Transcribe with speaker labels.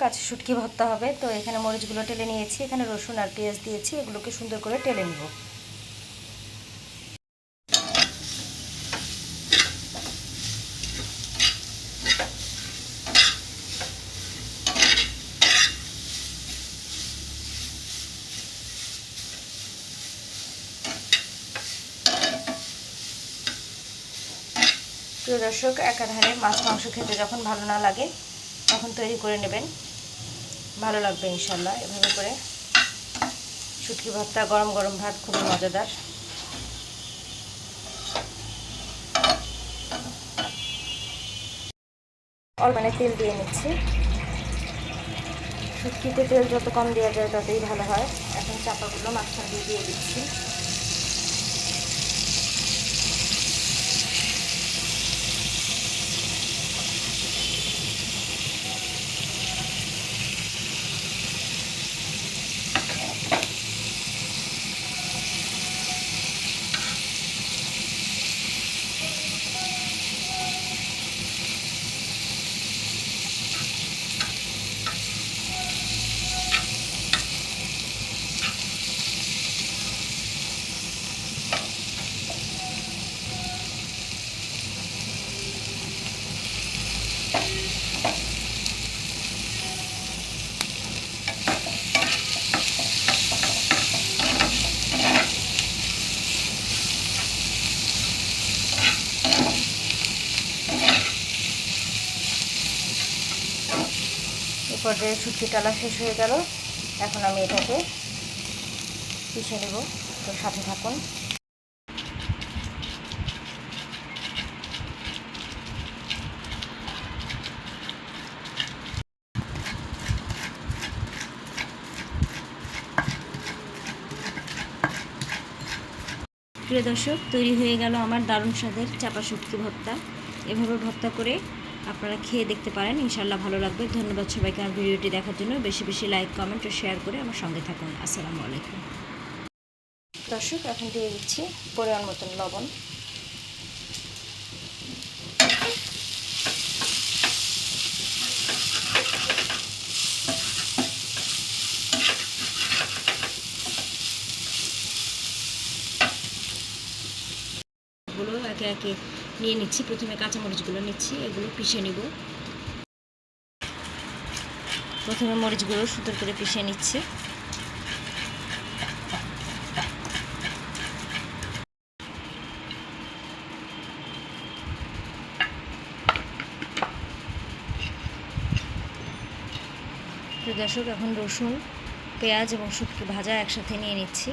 Speaker 1: কাঁচা শুটকি ভর্তা হবে। তো এখানে মরিচগুলো টেলে নিয়েছি, এখানে রসুন আর পেঁয়াজ দিয়েছি, এগুলোকে সুন্দর করে টেলে নিব। প্রিয় দর্শক, একাধারে মাছ মাংস খেতে যখন ভালো না লাগে তখন তৈরি করে নেবেন, ভালো লাগবে ইনশাল্লাহ। এভাবে করে শুটকি ভর্তা, গরম গরম ভাত খুবই মজাদার। অল্প তেল দিয়ে নিচ্ছি। শুটকিতে তেল যত কম দেওয়া যায় ততই ভালো হয়। এখন চাপাগুলো মাঝখান দিয়ে দিচ্ছি। এ পর্যায়ে শুটকি টালা শেষ হয়ে গেল। এখন আমি এটাকে পিষে নেব, তো সাথে থাকুন। প্রিয় দর্শক, তৈরি হয়ে গেল আমার দারুণ স্বাদের চাপা শুটকি ভর্তা। এভাবে ভর্তা করে আপনারা খেয়ে দেখতে পারেন, ইনশাল্লাহ ভালো লাগবে। ধন্যবাদ সবাইকে আমার ভিডিওটি দেখার জন্য। বেশি বেশি লাইক, কমেন্ট ও শেয়ার করে আমার সঙ্গে থাকুন। আসসালামু আলাইকুম। দর্শক, এখন দিয়ে দিচ্ছি পরিমাণ মতন লবণ। গুলো একে একে নিয়ে নিচ্ছি। প্রথমে কাঁচামরিচগুলো নিচ্ছি, এগুলো পিষে নিব। প্রথমে মরিচগুলো সুন্দর করে পিষে নিচ্ছি। দর্শক, এখন রসুন, পেঁয়াজ এবং শুটকি ভাজা একসাথে নিয়ে নিচ্ছি।